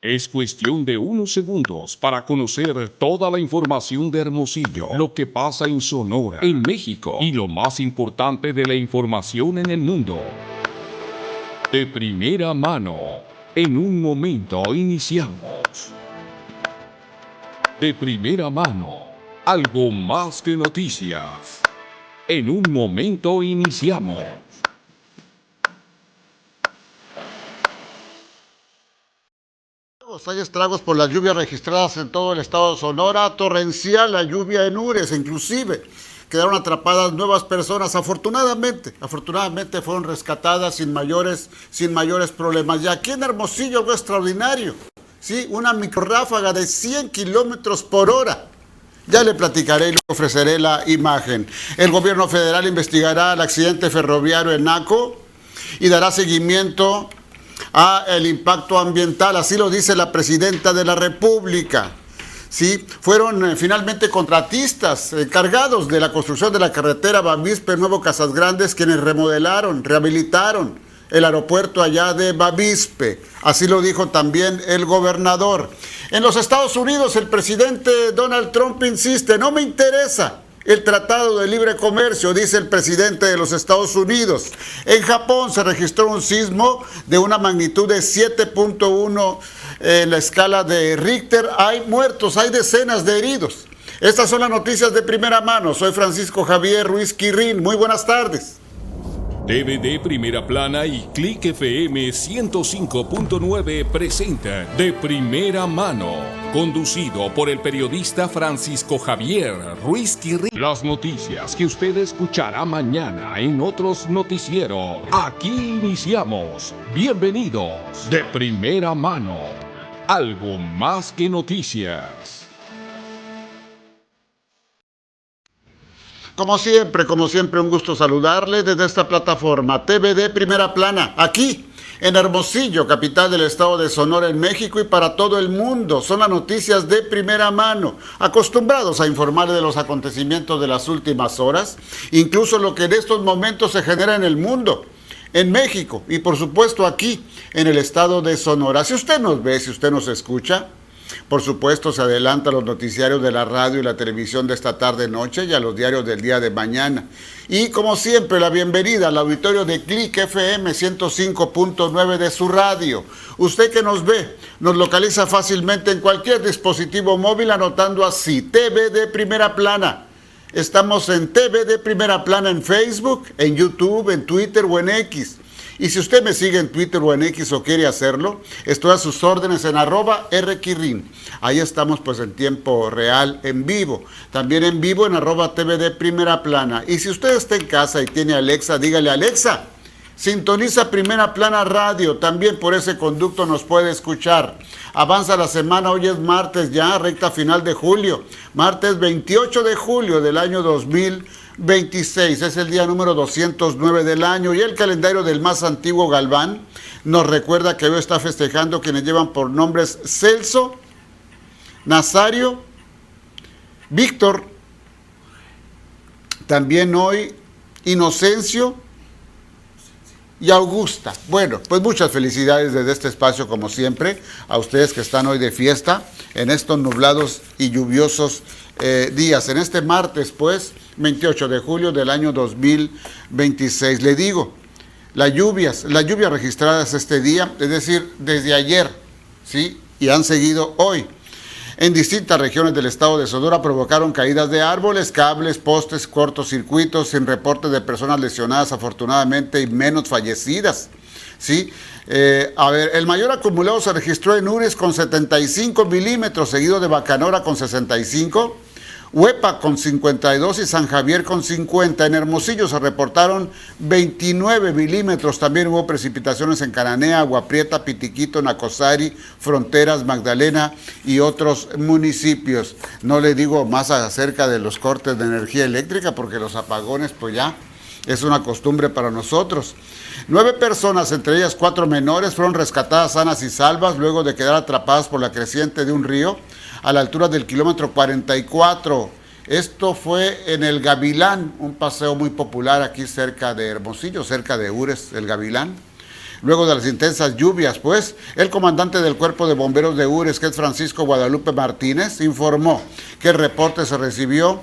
Es cuestión de unos segundos para conocer toda la información de Hermosillo, lo que pasa en Sonora, en México y lo más importante de la información en el mundo. De primera mano, en un momento iniciamos. De primera mano, algo más que noticias. En un momento iniciamos. Hay estragos por las lluvias registradas en todo el estado de Sonora, torrencial la lluvia en Ures, inclusive quedaron atrapadas nuevas personas. Afortunadamente fueron rescatadas sin mayores problemas. Y aquí en Hermosillo algo extraordinario, ¿sí? Una microrráfaga de 100 kilómetros por hora. Ya le platicaré y le ofreceré la imagen. El gobierno federal investigará el accidente ferroviario en Naco y dará seguimiento a el impacto ambiental, así lo dice la presidenta de la República. Sí, fueron finalmente contratistas encargados de la construcción de la carretera Bavispe-Nuevo Casas Grandes quienes rehabilitaron el aeropuerto allá de Bavispe. Así lo dijo también el gobernador. En los Estados Unidos, el presidente Donald Trump insiste: no me interesa el Tratado de Libre Comercio, dice el presidente de los Estados Unidos. En Japón se registró un sismo de una magnitud de 7.1 en la escala de Richter. Hay muertos, hay decenas de heridos. Estas son las noticias de primera mano. Soy Francisco Javier Ruiz Quirrín. Muy buenas tardes. DVD Primera Plana y Click FM 105.9 presenta De Primera Mano, conducido por el periodista Francisco Javier Ruiz Quirrín. Las noticias que usted escuchará mañana en otros noticieros. Aquí iniciamos. Bienvenidos. De Primera Mano, algo más que noticias. Como siempre, un gusto saludarle desde esta plataforma TVD Primera Plana, aquí en Hermosillo, capital del estado de Sonora, en México, y para todo el mundo. Son las noticias de primera mano, acostumbrados a informarle de los acontecimientos de las últimas horas, incluso lo que en estos momentos se genera en el mundo, en México y por supuesto aquí en el estado de Sonora. Si usted nos ve, si usted nos escucha, por supuesto, se adelanta a los noticiarios de la radio y la televisión de esta tarde-noche y a los diarios del día de mañana. Y como siempre, la bienvenida al auditorio de Click FM 105.9 de su radio. Usted que nos ve, nos localiza fácilmente en cualquier dispositivo móvil anotando así, TV de Primera Plana. Estamos en TV de Primera Plana en Facebook, en YouTube, en Twitter o en X. Y si usted me sigue en Twitter o en X o quiere hacerlo, estoy a sus órdenes en @rquirrin. Ahí estamos pues en tiempo real, en vivo. También en vivo en @TVD Primera Plana. Y si usted está en casa y tiene Alexa, dígale: Alexa, sintoniza Primera Plana Radio. También por ese conducto nos puede escuchar. Avanza la semana, hoy es martes ya, recta final de julio. Martes 28 de julio del año 2026, es el día número 209 del año, y el calendario del más antiguo Galván nos recuerda que hoy está festejando quienes llevan por nombres Celso, Nazario, Víctor, también hoy Inocencio y Augusta. Bueno, pues muchas felicidades desde este espacio, como siempre, a ustedes que están hoy de fiesta en estos nublados y lluviosos días, en este martes, pues, 28 de julio del año 2026. Le digo, las lluvias registradas este día, es decir, desde ayer, ¿sí? Y han seguido hoy, en distintas regiones del estado de Sonora, provocaron caídas de árboles, cables, postes, cortocircuitos, sin reporte de personas lesionadas, afortunadamente, y menos fallecidas, ¿sí? El mayor acumulado se registró en Ures con 75 milímetros, seguido de Bacanora con 65, Huepa con 52 y San Javier con 50. En Hermosillo se reportaron 29 milímetros. También hubo precipitaciones en Cananea, Agua Prieta, Pitiquito, Nacosari, Fronteras, Magdalena y otros municipios. No le digo más acerca de los cortes de energía eléctrica porque los apagones pues ya es una costumbre para nosotros. 9 personas, entre ellas 4 menores, fueron rescatadas sanas y salvas luego de quedar atrapadas por la creciente de un río a la altura del kilómetro 44. Esto fue en el Gavilán, un paseo muy popular aquí cerca de Hermosillo, cerca de Ures, el Gavilán. Luego de las intensas lluvias, pues, el comandante del Cuerpo de Bomberos de Ures, que es Francisco Guadalupe Martínez, informó que el reporte se recibió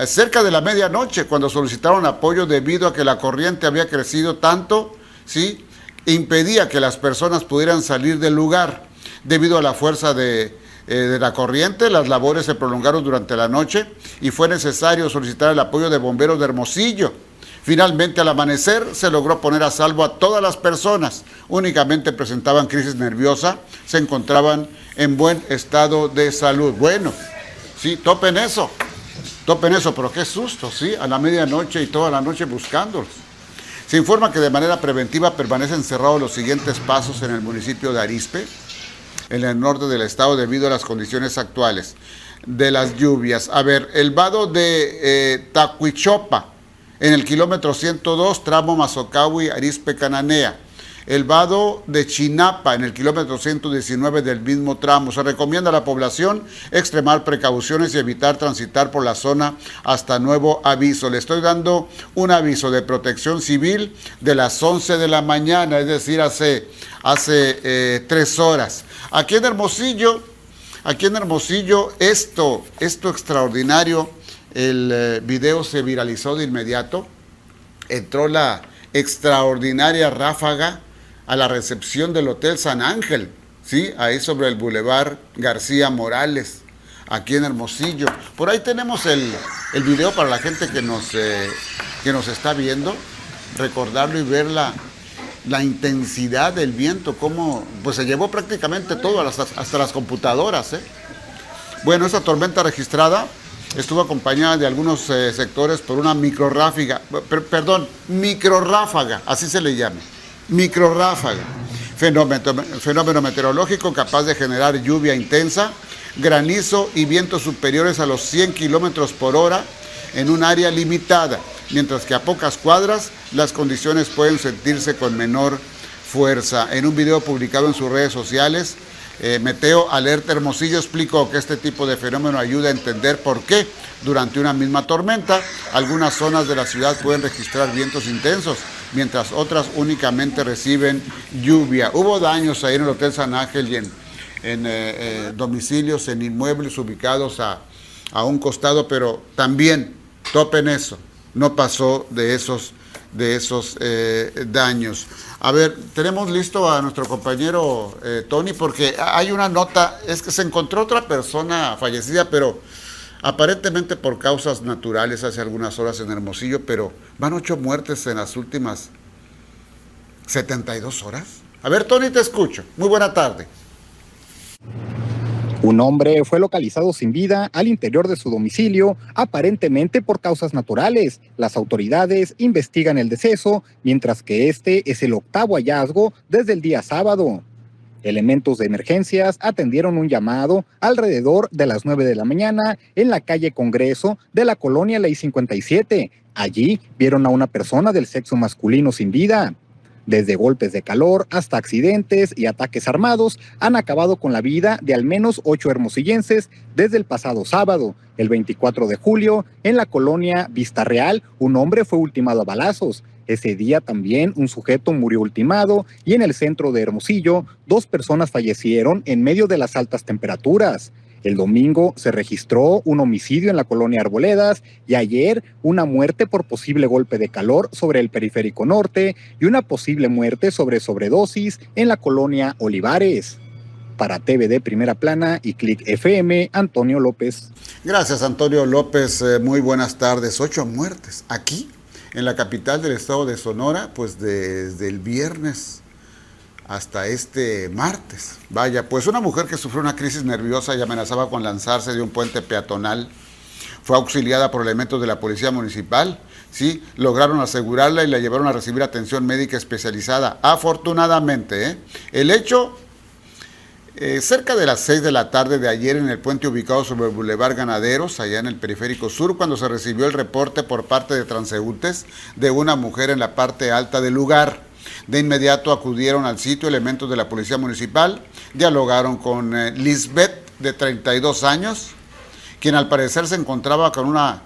cerca de la medianoche, cuando solicitaron apoyo debido a que la corriente había crecido tanto, ¿sí?, impedía que las personas pudieran salir del lugar. Debido a la fuerza de la corriente, las labores se prolongaron durante la noche y fue necesario solicitar el apoyo de bomberos de Hermosillo. Finalmente, al amanecer, se logró poner a salvo a todas las personas. Únicamente presentaban crisis nerviosa, se encontraban en buen estado de salud. Bueno, sí, topen eso, pero qué susto, ¿sí? A la medianoche y toda la noche buscándolos. Se informa que de manera preventiva permanecen cerrados los siguientes pasos en el municipio de Arizpe, en el norte del estado, debido a las condiciones actuales de las lluvias. A ver, el vado de Tacuichopa, en el kilómetro 102, tramo Mazocahui, Arizpe, Cananea. El vado de Chinapa, en el kilómetro 119 del mismo tramo. Se recomienda a la población extremar precauciones y evitar transitar por la zona hasta nuevo aviso. Le estoy dando un aviso de protección civil de las 11 de la mañana, es decir, hace 3 horas. Aquí en Hermosillo, esto extraordinario, el video se viralizó de inmediato. Entró la extraordinaria ráfaga a la recepción del Hotel San Ángel, ¿sí?, ahí sobre el Boulevard García Morales, aquí en Hermosillo. Por ahí tenemos el video para la gente que nos está viendo, recordarlo y ver la intensidad del viento, cómo pues se llevó prácticamente todo, hasta las computadoras, ¿eh? Bueno, esta tormenta registrada estuvo acompañada de algunos sectores por una microrráfaga, así se le llama, microrráfaga, fenómeno meteorológico capaz de generar lluvia intensa, granizo y vientos superiores a los 100 kilómetros por hora en un área limitada, mientras que a pocas cuadras las condiciones pueden sentirse con menor fuerza. En un video publicado en sus redes sociales, Meteo Alerta Hermosillo explicó que este tipo de fenómeno ayuda a entender por qué durante una misma tormenta algunas zonas de la ciudad pueden registrar vientos intensos, mientras otras únicamente reciben lluvia. Hubo daños ahí en el Hotel San Ángel y en domicilios, en inmuebles ubicados a un costado, pero también topen eso, no pasó de esos daños. A ver, tenemos listo a nuestro compañero Tony, porque hay una nota, es que se encontró otra persona fallecida, pero aparentemente por causas naturales hace algunas horas en Hermosillo, pero van 8 muertes en las últimas 72 horas. A ver, Tony, te escucho. Muy buena tarde. Un hombre fue localizado sin vida al interior de su domicilio, aparentemente por causas naturales. Las autoridades investigan el deceso, mientras que este es el 8º hallazgo desde el día sábado. Elementos de emergencias atendieron un llamado alrededor de las 9 de la mañana en la calle Congreso de la colonia Ley 57. Allí vieron a una persona del sexo masculino sin vida. Desde golpes de calor hasta accidentes y ataques armados han acabado con la vida de al menos 8 hermosillenses desde el pasado sábado. El 24 de julio, en la colonia Vista Real, un hombre fue ultimado a balazos. Ese día también un sujeto murió ultimado y en el centro de Hermosillo 2 personas fallecieron en medio de las altas temperaturas. El domingo se registró un homicidio en la colonia Arboledas y ayer una muerte por posible golpe de calor sobre el Periférico Norte y una posible muerte sobre sobredosis en la colonia Olivares. Para TVD Primera Plana y Click FM, Antonio López. Gracias, Antonio López. Muy buenas tardes. 8 muertes aquí en la capital del estado de Sonora, pues desde el viernes hasta este martes. Vaya, pues una mujer que sufrió una crisis nerviosa y amenazaba con lanzarse de un puente peatonal fue auxiliada por elementos de la policía municipal. Sí, lograron asegurarla y la llevaron a recibir atención médica especializada. Afortunadamente, el hecho cerca de las 6 de la tarde de ayer en el puente ubicado sobre el Boulevard Ganaderos, allá en el Periférico Sur, cuando se recibió el reporte por parte de transeúntes de una mujer en la parte alta del lugar. De inmediato acudieron al sitio elementos de la policía municipal, dialogaron con Lisbeth, de 32 años, quien al parecer se encontraba con una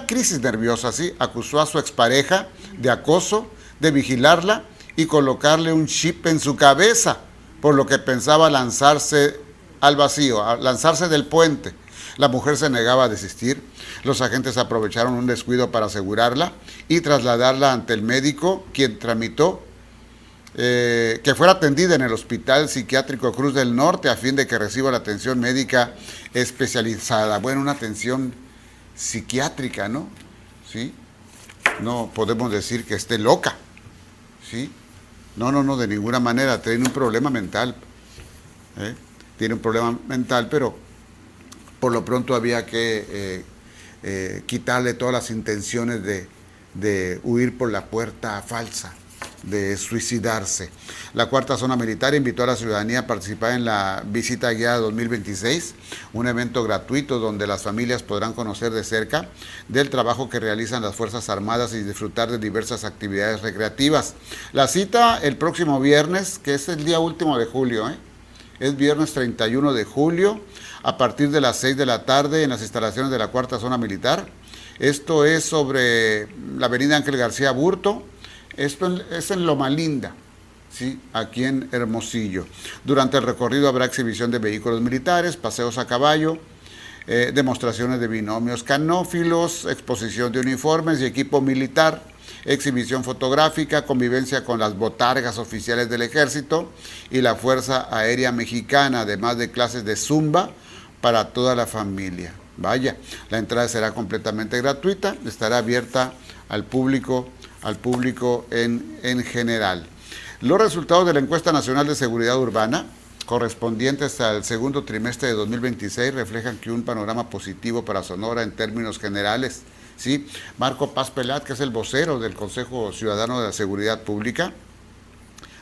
crisis nerviosa, ¿sí? Acusó a su expareja de acoso, de vigilarla y colocarle un chip en su cabeza, por lo que pensaba lanzarse al vacío, a lanzarse del puente. La mujer se negaba a desistir. Los agentes aprovecharon un descuido para asegurarla y trasladarla ante el médico, quien tramitó que fuera atendida en el Hospital Psiquiátrico Cruz del Norte a fin de que reciba la atención médica especializada. Bueno, una atención psiquiátrica, ¿no? ¿Sí? No podemos decir que esté loca, ¿sí? No, de ninguna manera. Tiene un problema mental, tiene un problema mental, pero por lo pronto había que quitarle todas las intenciones de huir por la puerta falsa, de suicidarse. La Cuarta Zona Militar invitó a la ciudadanía a participar en la Visita Guiada 2026, un evento gratuito donde las familias podrán conocer de cerca del trabajo que realizan las Fuerzas Armadas y disfrutar de diversas actividades recreativas. La cita el próximo viernes, que es el día último de julio, es viernes 31 de julio, a partir de las 6 de la tarde en las instalaciones de la Cuarta Zona Militar. Esto es sobre la avenida Ángel García Burto. Esto es en Loma Linda, ¿sí? Aquí en Hermosillo. Durante el recorrido habrá exhibición de vehículos militares, paseos a caballo, demostraciones de binomios canófilos, exposición de uniformes y equipo militar, exhibición fotográfica, convivencia con las botargas oficiales del Ejército y la Fuerza Aérea Mexicana, además de clases de zumba para toda la familia. Vaya, la entrada será completamente gratuita, estará abierta al público en general. Los resultados de la Encuesta Nacional de Seguridad Urbana, correspondientes al segundo trimestre de 2026, reflejan que un panorama positivo para Sonora en términos generales, ¿sí? Marco Paz Pelat, que es el vocero del Consejo Ciudadano de la Seguridad Pública,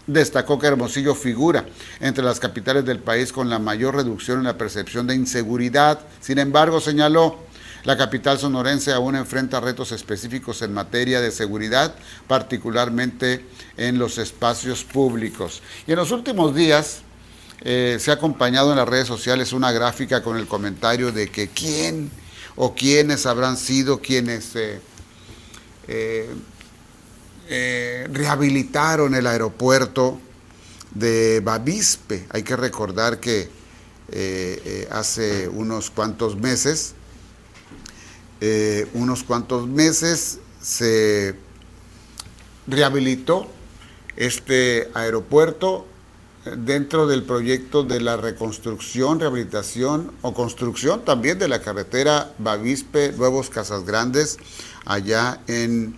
destacó que Hermosillo figura entre las capitales del país con la mayor reducción en la percepción de inseguridad. Sin embargo, señaló, la capital sonorense aún enfrenta retos específicos en materia de seguridad, particularmente en los espacios públicos. Y en los últimos días se ha acompañado en las redes sociales una gráfica con el comentario de que quién o quiénes habrán sido quienes rehabilitaron el aeropuerto de Bavispe. Hay que recordar que hace unos cuantos meses se rehabilitó este aeropuerto dentro del proyecto de la reconstrucción, rehabilitación o construcción también de la carretera Bavispe, Nuevos Casas Grandes, allá en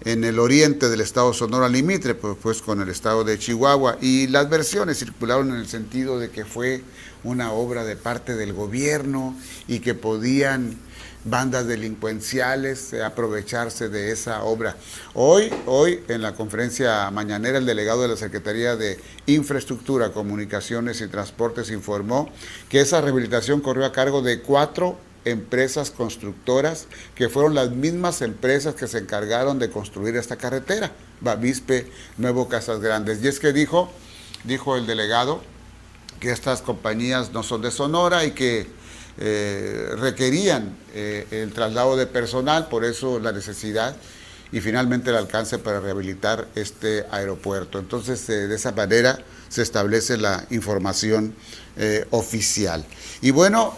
el oriente del estado Sonora, limítrofe pues con el estado de Chihuahua, y las versiones circularon en el sentido de que fue una obra de parte del gobierno y que podían bandas delincuenciales aprovecharse de esa obra. Hoy en la conferencia mañanera, el delegado de la Secretaría de Infraestructura, Comunicaciones y Transportes informó que esa rehabilitación corrió a cargo de 4 empresas constructoras, que fueron las mismas empresas que se encargaron de construir esta carretera, Bavispe, Nuevo Casas Grandes. Y es que dijo el delegado que estas compañías no son de Sonora y que requerían el traslado de personal, por eso la necesidad y finalmente el alcance para rehabilitar este aeropuerto. Entonces, de esa manera se establece la información oficial. Y bueno,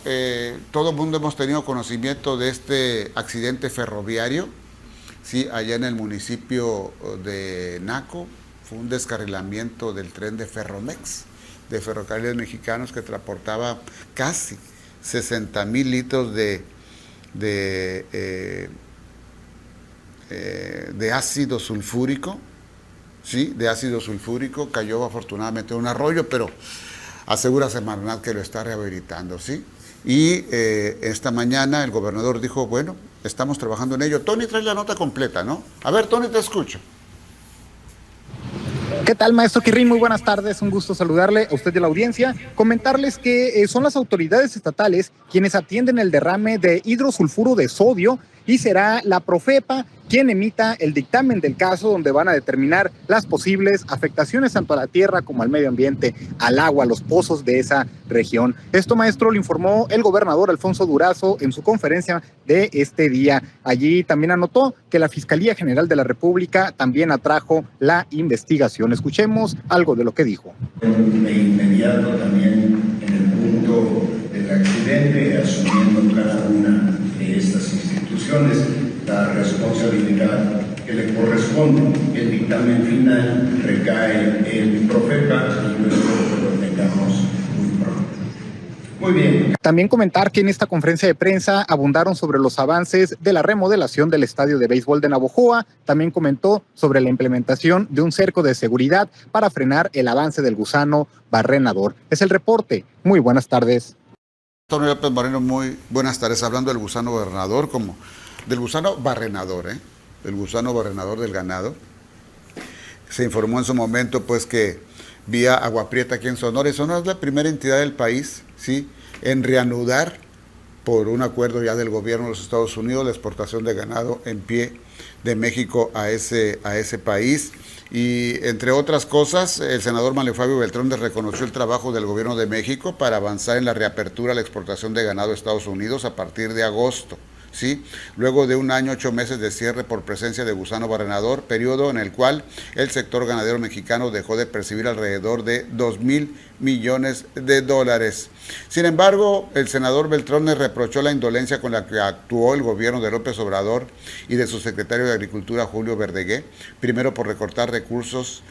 todo el mundo hemos tenido conocimiento de este accidente ferroviario, ¿sí? Allá en el municipio de Naco. Fue un descarrilamiento del tren de Ferromex, de Ferrocarriles Mexicanos, que transportaba casi 60,000 litros de ácido sulfúrico, ¿sí? De ácido sulfúrico. Cayó afortunadamente en un arroyo, pero asegura Semarnat que lo está rehabilitando, ¿sí? Y esta mañana el gobernador dijo, bueno, estamos trabajando en ello. Tony, trae la nota completa, ¿no? A ver, Tony, te escucho. ¿Qué tal, maestro Quirrín? Muy buenas tardes, un gusto saludarle a usted y a la audiencia. Comentarles que son las autoridades estatales quienes atienden el derrame de hidrosulfuro de sodio y será la Profepa quien emita el dictamen del caso, donde van a determinar las posibles afectaciones tanto a la tierra como al medio ambiente, al agua, a los pozos de esa región. Esto, maestro, lo informó el gobernador Alfonso Durazo en su conferencia de este día. Allí también anotó que la Fiscalía General de la República también atrajo la investigación. Escuchemos algo de lo que dijo. De inmediato también en el punto del accidente, asumiendo cada una de estas instituciones la responsabilidad que le corresponde. El dictamen final recae en Profepa y yo espero que lo tengamos muy pronto. Muy bien. También comentar que en esta conferencia de prensa abundaron sobre los avances de la remodelación del estadio de béisbol de Navojoa. También comentó sobre la implementación de un cerco de seguridad para frenar el avance del gusano barrenador. Es el reporte. Muy buenas tardes. Antonio López Moreno, muy buenas tardes. Hablando del gusano barrenador, como del gusano barrenador, el gusano barrenador del ganado. Se informó en su momento pues que vía Agua Prieta aquí en Sonora, y Sonora es la primera entidad del país, ¿sí?, en reanudar por un acuerdo ya del gobierno de los Estados Unidos la exportación de ganado en pie de México a ese país. Y entre otras cosas, el senador Manlio Fabio Beltrán reconoció el trabajo del gobierno de México para avanzar en la reapertura a la exportación de ganado a Estados Unidos a partir de agosto. ¿Sí? Luego de un año, 8 meses de cierre por presencia de gusano barrenador, periodo en el cual el sector ganadero mexicano dejó de percibir alrededor de $2,000 millones. Sin embargo, el senador Beltrones reprochó la indolencia con la que actuó el gobierno de López Obrador y de su secretario de Agricultura, Julio Verdegué, primero por recortar recursos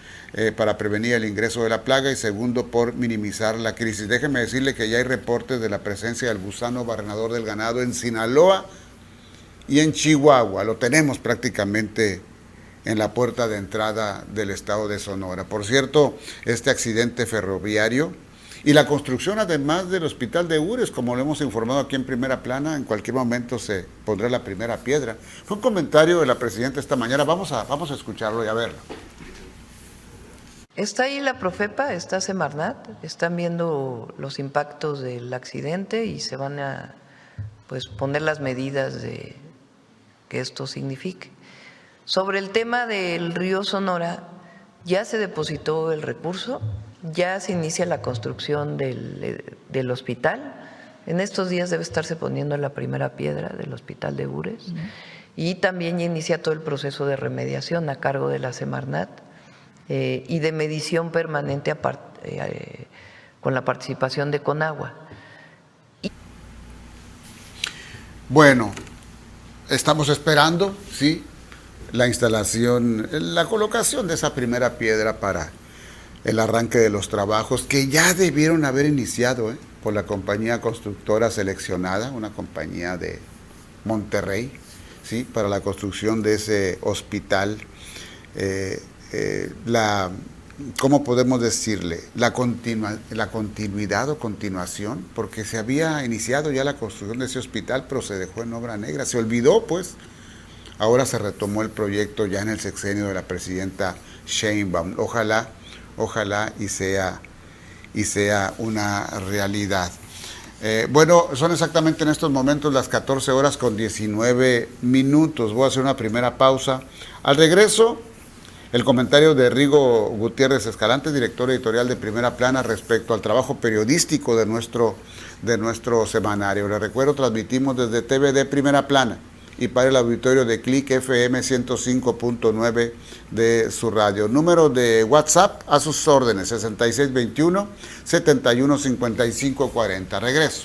para prevenir el ingreso de la plaga y segundo por minimizar la crisis. Déjeme decirle que ya hay reportes de la presencia del gusano barrenador del ganado en Sinaloa y en Chihuahua. Lo tenemos prácticamente en la puerta de entrada del estado de Sonora. Por cierto, este accidente ferroviario y la construcción además del hospital de Ures, como lo hemos informado aquí en Primera Plana, en cualquier momento se pondrá la primera piedra. Fue un comentario de la presidenta esta mañana, vamos a escucharlo y a verlo. Está ahí la Profepa, está Semarnat, están viendo los impactos del accidente y se van a poner las medidas de que esto signifique. Sobre el tema del río Sonora, ya se depositó el recurso, ya se inicia la construcción del hospital. En estos días debe estarse poniendo la primera piedra del hospital de Ures y también ya inicia todo el proceso de remediación a cargo de la Semarnat y de medición permanente con la participación de Conagua. Bueno, estamos esperando, sí, la instalación, la colocación de esa primera piedra para el arranque de los trabajos que ya debieron haber iniciado por la compañía constructora seleccionada, una compañía de Monterrey, sí, para la construcción de ese hospital. ¿Cómo podemos decirle? La continuidad o continuación, porque se había iniciado ya la construcción de ese hospital, pero se dejó en obra negra, se olvidó pues. Ahora se retomó el proyecto ya en el sexenio de la presidenta Sheinbaum. Ojalá y sea una realidad. Bueno, son exactamente en estos momentos las 14:19. Voy a hacer una primera pausa. Al regreso, el comentario de Rigo Gutiérrez Escalante, director editorial de Primera Plana, respecto al trabajo periodístico de nuestro semanario. Les recuerdo, transmitimos desde TVD Primera Plana y para el auditorio de Click FM 105.9 de su radio. Número de WhatsApp a sus órdenes, 6621-715540. Regreso.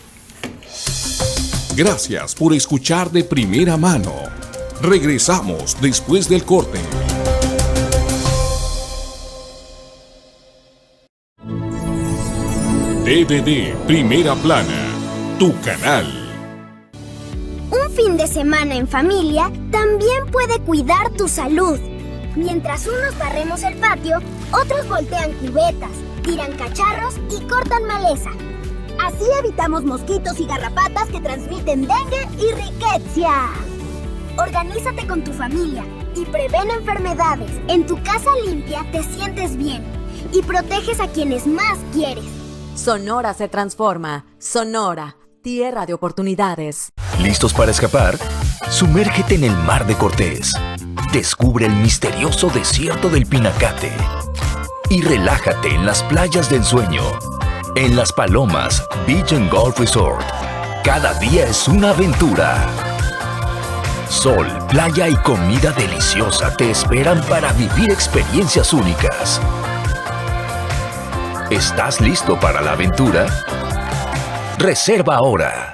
Gracias por escuchar de primera mano. Regresamos después del corte. TVD Primera Plana, tu canal. Un fin de semana en familia también puede cuidar tu salud. Mientras unos barremos el patio, otros voltean cubetas, tiran cacharros y cortan maleza. Así evitamos mosquitos y garrapatas que transmiten dengue y riqueza. Organízate con tu familia y prevén enfermedades. En tu casa limpia te sientes bien y proteges a quienes más quieres. Sonora se transforma. Sonora, tierra de oportunidades. ¿Listos para escapar? Sumérgete en el Mar de Cortés. Descubre el misterioso desierto del Pinacate. Y relájate en las playas del sueño. En Las Palomas Beach and Golf Resort. Cada día es una aventura. Sol, playa y comida deliciosa te esperan para vivir experiencias únicas. ¿Estás listo para la aventura? Reserva ahora.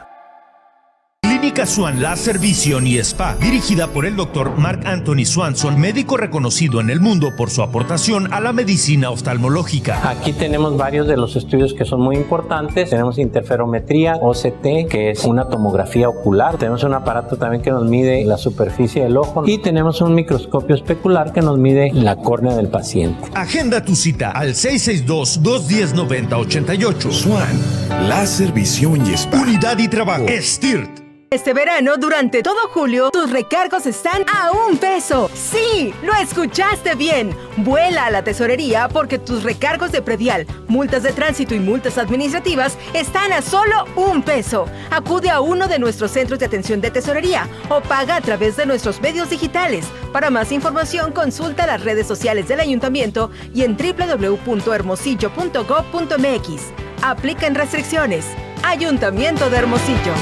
Clínica Swan Láser Visión y Spa, dirigida por el Dr. Mark Anthony Swanson, médico reconocido en el mundo por su aportación a la medicina oftalmológica. Aquí tenemos varios de los estudios que son muy importantes. Tenemos interferometría, OCT, que es una tomografía ocular. Tenemos un aparato también que nos mide la superficie del ojo. Y tenemos un microscopio especular que nos mide la córnea del paciente. Agenda tu cita al 662-210-9088. Swan Láser Visión y Spa. Unidad y trabajo. STIRT. Este verano, durante todo julio, tus recargos están a $1. ¡Sí! ¡Lo escuchaste bien! Vuela a la tesorería porque tus recargos de predial, multas de tránsito y multas administrativas están a solo $1. Acude a uno de nuestros centros de atención de tesorería o paga a través de nuestros medios digitales. Para más información, consulta las redes sociales del ayuntamiento y en www.hermosillo.gov.mx. Aplican restricciones. Ayuntamiento de Hermosillo.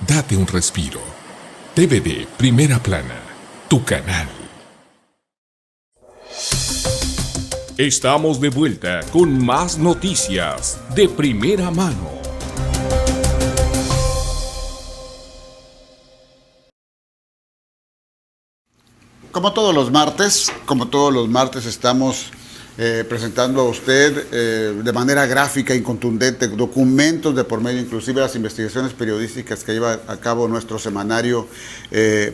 Date un respiro. TVD Primera Plana, tu canal. Estamos de vuelta con más noticias de primera mano. Como todos los martes estamos presentando a usted de manera gráfica y contundente documentos de por medio, inclusive las investigaciones periodísticas que lleva a cabo nuestro semanario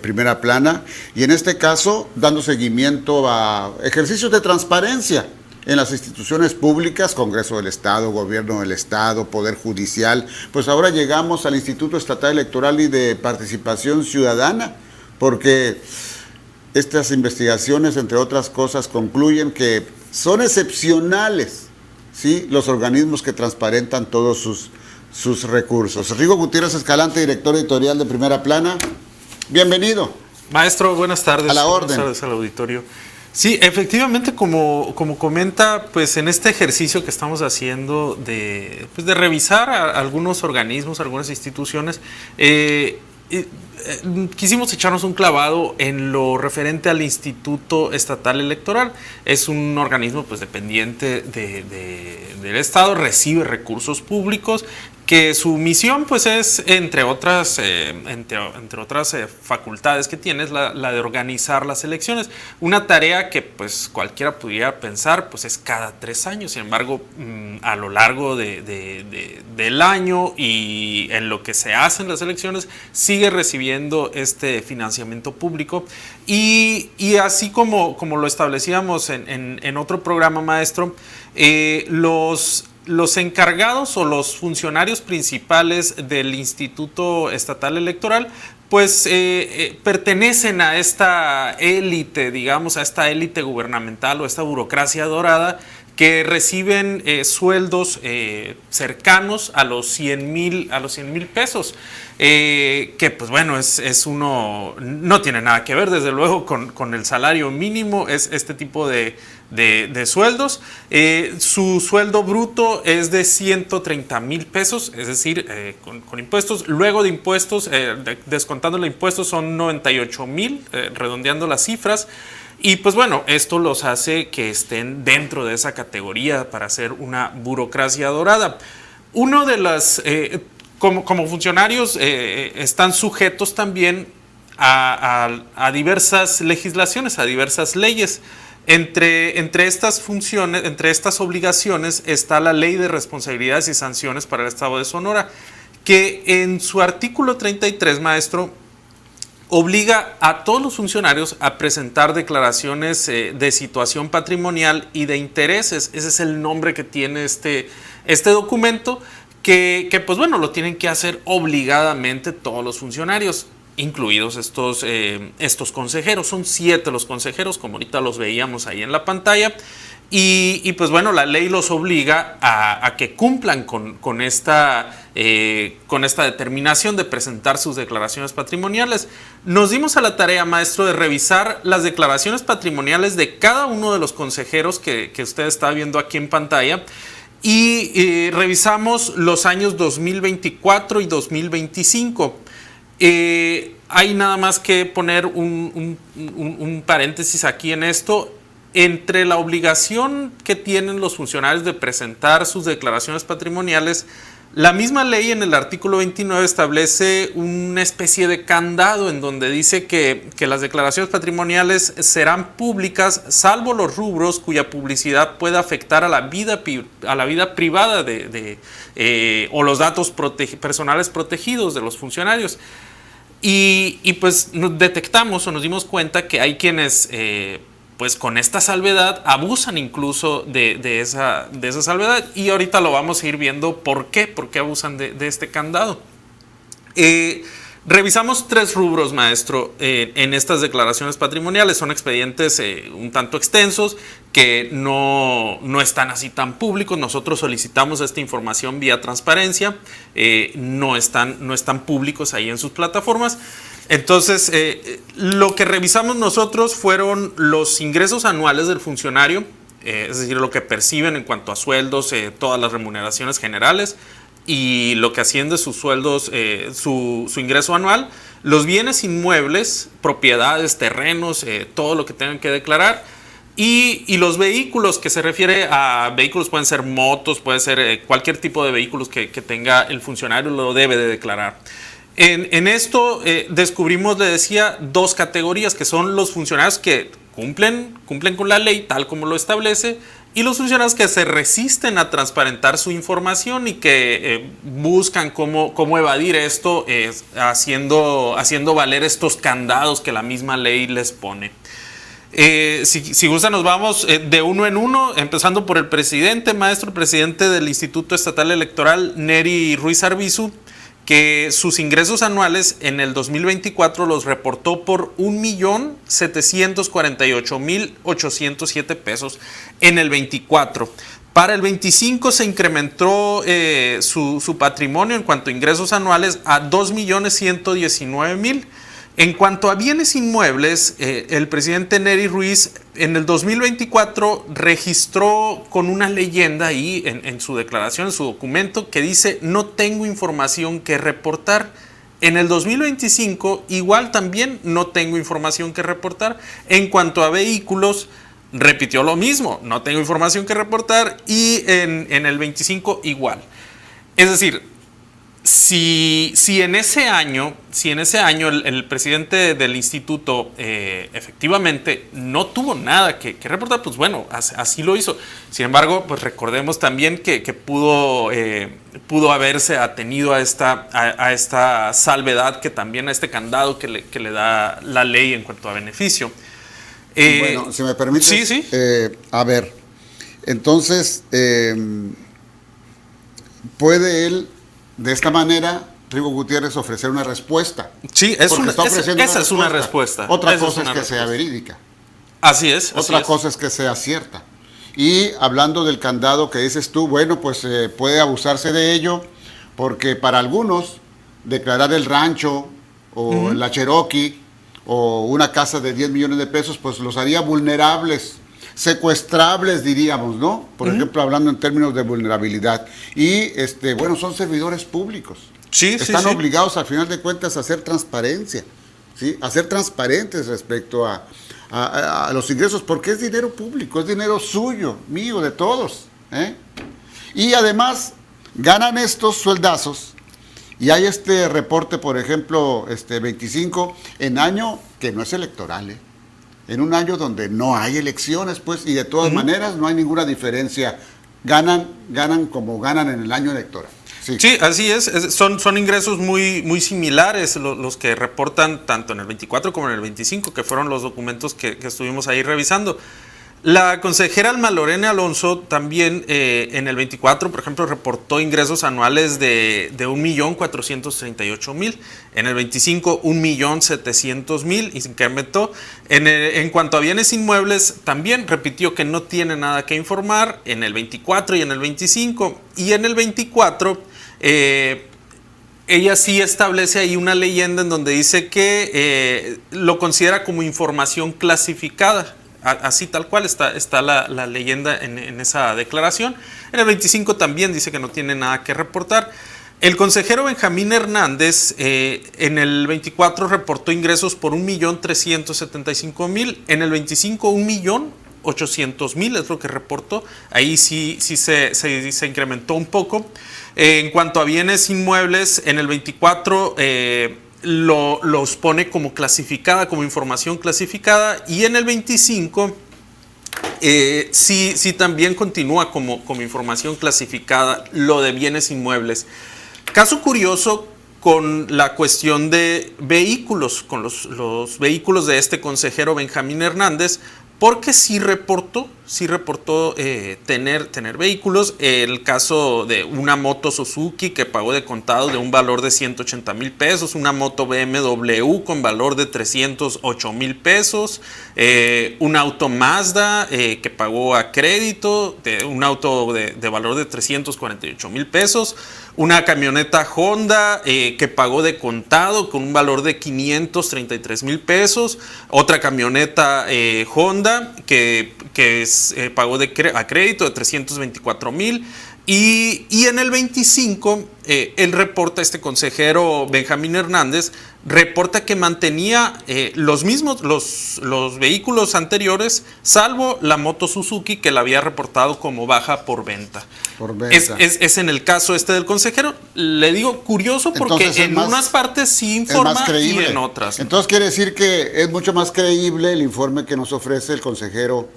Primera Plana, y en este caso dando seguimiento a ejercicios de transparencia en las instituciones públicas, Congreso del Estado, Gobierno del Estado, Poder Judicial. Pues ahora llegamos al Instituto Estatal Electoral y de Participación Ciudadana, porque estas investigaciones, entre otras cosas, concluyen que son excepcionales, ¿sí?, los organismos que transparentan todos sus recursos. Rigo Gutiérrez Escalante, director editorial de Primera Plana, bienvenido. Maestro, buenas tardes. A la orden. Buenas tardes al auditorio. Sí, efectivamente, como comenta, pues en este ejercicio que estamos haciendo de revisar a algunos organismos, algunas instituciones, quisimos echarnos un clavado en lo referente al Instituto Estatal Electoral. Es un organismo pues dependiente del Estado, recibe recursos públicos, que su misión pues es, entre otras facultades que tiene, es la de organizar las elecciones. Una tarea que pues cualquiera pudiera pensar pues es cada 3 años. Sin embargo, a lo largo del año y en lo que se hacen las elecciones, sigue recibiendo este financiamiento público. Y así como lo establecíamos en otro programa, maestro, los encargados o los funcionarios principales del Instituto Estatal Electoral pues pertenecen a esta élite, digamos, a esta élite gubernamental o esta burocracia dorada que reciben sueldos cercanos a los 100,000 pesos, que pues bueno, no tiene nada que ver desde luego con el salario mínimo, es este tipo de sueldos. Su sueldo bruto es de 130,000 pesos, es decir, con impuestos. Luego de impuestos, descontando los impuestos, son 98,000, redondeando las cifras. Y pues bueno, esto los hace que estén dentro de esa categoría para ser una burocracia dorada. Uno de las, como funcionarios, están sujetos también a diversas legislaciones, a diversas leyes. Entre estas funciones, entre estas obligaciones, está la Ley de Responsabilidades y Sanciones para el Estado de Sonora, que en su artículo 33, maestro, obliga a todos los funcionarios a presentar declaraciones de situación patrimonial y de intereses. Ese es el nombre que tiene este documento, que pues bueno, lo tienen que hacer obligadamente todos los funcionarios. incluidos estos consejeros. Son 7 los consejeros, como ahorita los veíamos ahí en la pantalla. Y pues bueno, la ley los obliga a que cumplan con esta determinación de presentar sus declaraciones patrimoniales. Nos dimos a la tarea, maestro, de revisar las declaraciones patrimoniales de cada uno de los consejeros que usted está viendo aquí en pantalla, y revisamos los años 2024 y 2025. Hay nada más que poner un paréntesis aquí en esto. Entre la obligación que tienen los funcionarios de presentar sus declaraciones patrimoniales, la misma ley en el artículo 29 establece una especie de candado en donde dice que las declaraciones patrimoniales serán públicas salvo los rubros cuya publicidad pueda afectar a la vida privada o los datos personales protegidos de los funcionarios. Y pues nos detectamos o nos dimos cuenta que hay quienes pues con esta salvedad abusan incluso de esa salvedad, y ahorita lo vamos a ir viendo por qué abusan de este candado. Revisamos 3 rubros, maestro, en estas declaraciones patrimoniales. Son expedientes un tanto extensos que no están así tan públicos. Nosotros solicitamos esta información vía transparencia, no están públicos ahí en sus plataformas. Entonces, lo que revisamos nosotros fueron los ingresos anuales del funcionario, es decir, lo que perciben en cuanto a sueldos, todas las remuneraciones generales, y lo que asciende sus sueldos, su ingreso anual, los bienes inmuebles, propiedades, terrenos, todo lo que tengan que declarar, y los vehículos, que se refiere a vehículos, pueden ser motos, puede ser cualquier tipo de vehículos que tenga el funcionario, lo debe de declarar. En esto descubrimos, le decía, 2 categorías, que son los funcionarios que cumplen con la ley tal como lo establece, y los funcionarios que se resisten a transparentar su información y que buscan cómo evadir esto, haciendo valer estos candados que la misma ley les pone. Si gusta, nos vamos de uno en uno, empezando por el presidente, maestro, presidente del Instituto Estatal Electoral, Nery Ruiz Arbizu, que sus ingresos anuales en el 2024 los reportó por 1,748,807 pesos en el 24. Para el 25 se incrementó su patrimonio en cuanto a ingresos anuales a 2,119,000. En cuanto a bienes inmuebles, el presidente Nery Ruiz en el 2024 registró con una leyenda ahí en su declaración, en su documento, que dice: no tengo información que reportar. En el 2025 igual también no tengo información que reportar. En cuanto a vehículos, repitió lo mismo: no tengo información que reportar. Y en el 25 igual. Es decir, si en ese año el presidente del instituto efectivamente no tuvo nada que reportar, pues bueno, así lo hizo. Sin embargo, pues recordemos también que pudo haberse atenido a esta salvedad, que también a este candado que le da la ley en cuanto a beneficio. Bueno, si me permite. Sí. A ver, entonces, ¿puede él de esta manera, Rigo Gutiérrez, ofrecer una respuesta? Sí, esa es una respuesta. Otra cosa es que sea verídica. Así es. Otra cosa es que sea cierta. Y hablando del candado que dices tú, bueno, pues puede abusarse de ello, porque para algunos declarar el rancho o la Cherokee o una casa de 10 millones de pesos, pues los haría vulnerables, secuestrables, diríamos, ¿no? Por ejemplo, hablando en términos de vulnerabilidad. Y, bueno, son servidores públicos. Están obligados, al final de cuentas, a hacer transparencia, ¿sí? A ser transparentes respecto a los ingresos, porque es dinero público, es dinero suyo, mío, de todos, ¿eh? Y además, ganan estos sueldazos, y hay este reporte, por ejemplo, 25, en año que no es electoral, ¿eh? En un año donde no hay elecciones, pues, y de todas maneras no hay ninguna diferencia. Ganan como ganan en el año electoral. Sí, así es. Son ingresos muy similares los que reportan tanto en el 24 como en el 25, que fueron los documentos que estuvimos ahí revisando. La consejera Alma Lorena Alonso también en el 24, por ejemplo, reportó ingresos anuales de 1,438,000. En el 25, 1,700,000 y se incrementó. En cuanto a bienes inmuebles, también repitió que no tiene nada que informar en el 24 y en el 25. Y en el 24, ella sí establece ahí una leyenda en donde dice que lo considera como información clasificada. Así tal cual está la leyenda en esa declaración. En el 25 también dice que no tiene nada que reportar. El consejero Benjamín Hernández en el 24 reportó ingresos por 1,375,000. En el 25, 1,800,000 es lo que reportó. Ahí sí se incrementó un poco. En cuanto a bienes inmuebles, en el 24 los pone como clasificada, como información clasificada, y en el 25 sí también continúa como información clasificada lo de bienes inmuebles. Caso curioso con la cuestión de vehículos, con los vehículos de este consejero Benjamín Hernández, porque sí reportó tener vehículos. El caso de una moto Suzuki que pagó de contado de un valor de 180,000 pesos, una moto BMW con valor de 308,000 pesos, un auto Mazda que pagó a crédito, un auto de valor de 348,000 pesos, una camioneta Honda que pagó de contado con un valor de 533,000 pesos, otra camioneta Honda que pagó a crédito de 324,000. Y en el 25, él reporta, este consejero Benjamín Hernández, reporta que mantenía los mismos, los vehículos anteriores, salvo la moto Suzuki que la había reportado como baja por venta. Es en el caso del consejero. Le digo curioso porque en unas partes sí informa y en otras. Entonces quiere decir que es mucho más creíble el informe que nos ofrece el consejero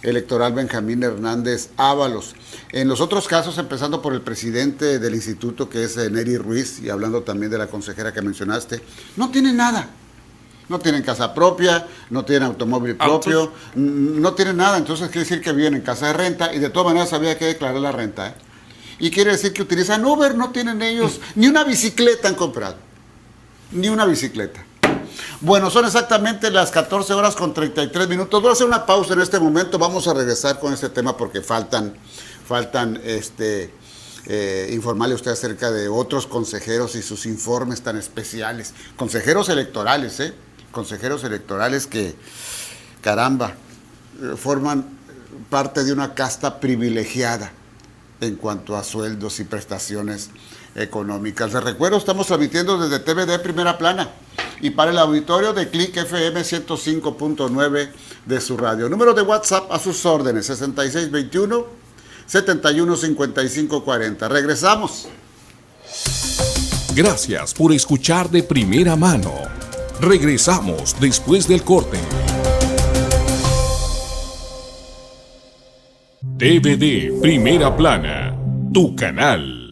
electoral Benjamín Hernández Ábalos. En los otros casos, empezando por el presidente del instituto, que es Neri Ruiz, y hablando también de la consejera que mencionaste, no tienen nada. No tienen casa propia, no tienen automóvil propio, no tienen nada. Entonces quiere decir que viven en casa de renta y de todas maneras había que declarar la renta. Y quiere decir que utilizan Uber, no tienen ellos, ni una bicicleta han comprado. Ni una bicicleta. Bueno, son exactamente las 14 horas con 33 minutos. Voy a hacer una pausa en este momento. Vamos a regresar con este tema porque faltan informarle a usted acerca de otros consejeros y sus informes tan especiales. Consejeros electorales, consejeros electorales que, caramba, forman parte de una casta privilegiada en cuanto a sueldos y prestaciones económicas. Les recuerdo, estamos transmitiendo desde TVD Primera Plana y para el auditorio de Click FM 105.9 de su radio. Número de WhatsApp a sus órdenes, 6621-715540. Regresamos. Gracias por escuchar de primera mano. Regresamos después del corte. TVD Primera Plana, tu canal.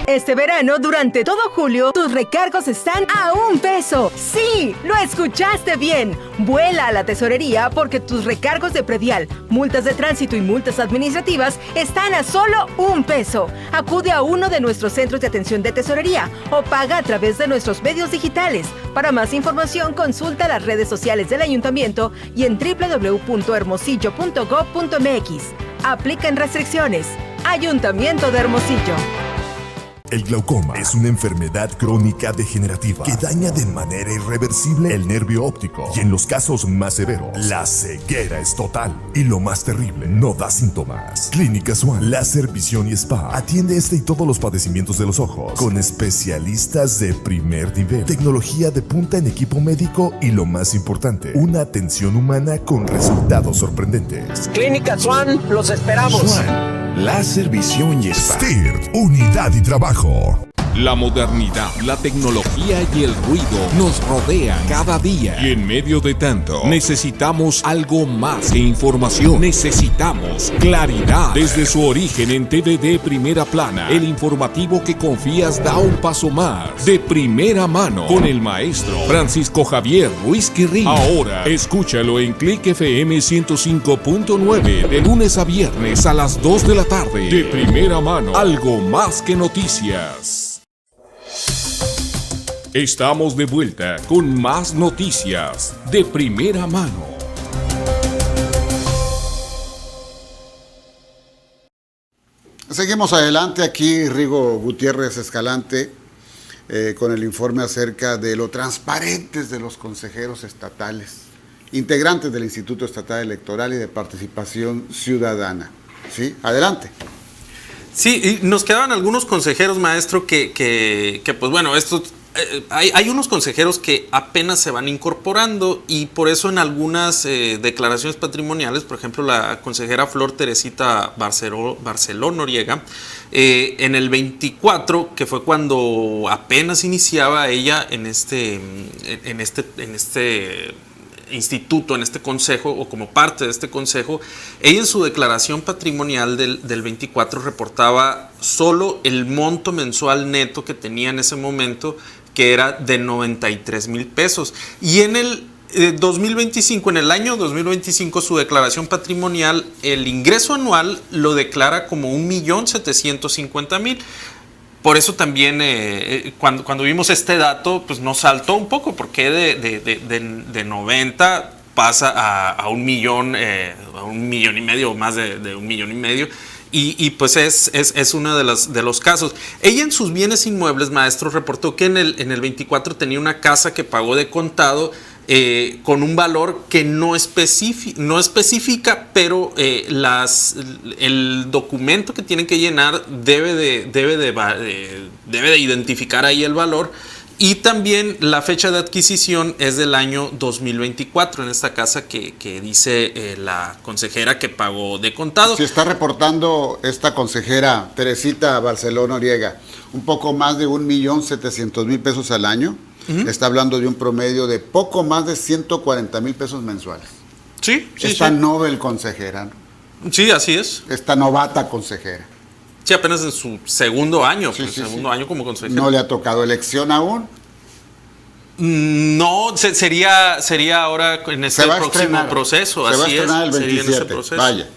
Este verano, durante todo julio, tus recargos están a $1. ¡Sí! ¡Lo escuchaste bien! Vuela a la tesorería porque tus recargos de predial, multas de tránsito y multas administrativas están a solo $1. Acude a uno de nuestros centros de atención de tesorería o paga a través de nuestros medios digitales. Para más información, consulta las redes sociales del ayuntamiento y en www.hermosillo.gov.mx. Aplican restricciones. Ayuntamiento de Hermosillo. El glaucoma es una enfermedad crónica degenerativa que daña de manera irreversible el nervio óptico y en los casos más severos, la ceguera es total. Y lo más terrible, no da síntomas. Clínica Swan Láser, Visión y Spa atiende este y todos los padecimientos de los ojos con especialistas de primer nivel, tecnología de punta en equipo médico y lo más importante, una atención humana con resultados sorprendentes. Clínica Swan, los esperamos. Swan Láser, Visión y Spa. STIRT, Unidad y Trabajo. La modernidad, la tecnología y el ruido nos rodean cada día. Y en medio de tanto, necesitamos algo más que información. Necesitamos claridad. Desde su origen en TVD Primera Plana, el informativo que confías da un paso más. De primera mano, con el maestro Francisco Javier Ruiz Quirrín. Ahora, escúchalo en Click FM 105.9 de lunes a viernes a las 2 de la tarde. De primera mano, algo más que noticias. Estamos de vuelta con más noticias de primera mano. Seguimos adelante aquí, Rigo Gutiérrez Escalante, con el informe acerca de lo transparentes de los consejeros estatales, integrantes del Instituto Estatal Electoral y de Participación Ciudadana. ¿Sí? Adelante. Sí, y nos quedaban algunos consejeros, maestro, que pues bueno, estos... Hay unos consejeros que apenas se van incorporando y por eso en algunas declaraciones patrimoniales, por ejemplo la consejera Flor Teresita Barceló Noriega, en el 24, que fue cuando apenas iniciaba ella en este instituto, en este consejo o como parte de este consejo, ella en su declaración patrimonial del 24 reportaba solo el monto mensual neto que tenía en ese momento, que era de 93,000 pesos. Y en el 2025, en el año 2025, su declaración patrimonial, el ingreso anual lo declara como 1,750,000. Por eso también cuando vimos este dato, pues nos saltó un poco, porque de 90 pasa a 1 millón, a 1,5 millones, o más de 1,5 millones. Y pues es uno de los casos. Ella en sus bienes inmuebles, maestro, reportó que en el 24 tenía una casa que pagó de contado con un valor que no especifica, pero el documento que tienen que llenar debe de identificar ahí el valor. Y también la fecha de adquisición es del año 2024 en esta casa que dice la consejera que pagó de contado. Si está reportando esta consejera Teresita Barceló Noriega un poco más de 1,700,000 pesos al año, está hablando de un promedio de poco más de 140,000 pesos mensuales. Sí, sí. Esta novel consejera, ¿no? Sí, así es. Esta novata consejera. Sí, apenas en su segundo año, año como consejero. ¿No le ha tocado elección aún? No, sería ahora en este próximo proceso. Se va a estrenar el 27, vaya.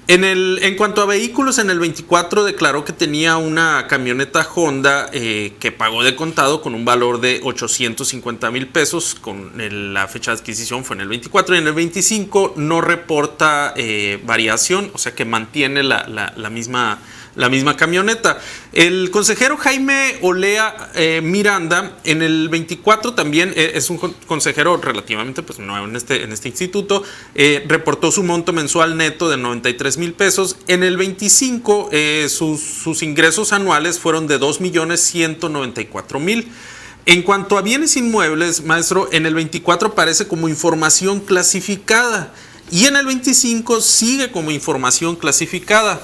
En cuanto a vehículos, en el 24 declaró que tenía una camioneta Honda que pagó de contado con un valor de 850,000 pesos. La fecha de adquisición fue en el 24 y en el 25 no reporta variación, o sea que mantiene la misma camioneta. El consejero Jaime Olea Miranda, en el 24 también es un consejero relativamente pues nuevo en este instituto, reportó su monto mensual neto de 93,000 pesos. En el 25 sus ingresos anuales fueron de 2,194,000. En cuanto a bienes inmuebles, maestro, en el 24 aparece como información clasificada y en el 25 sigue como información clasificada.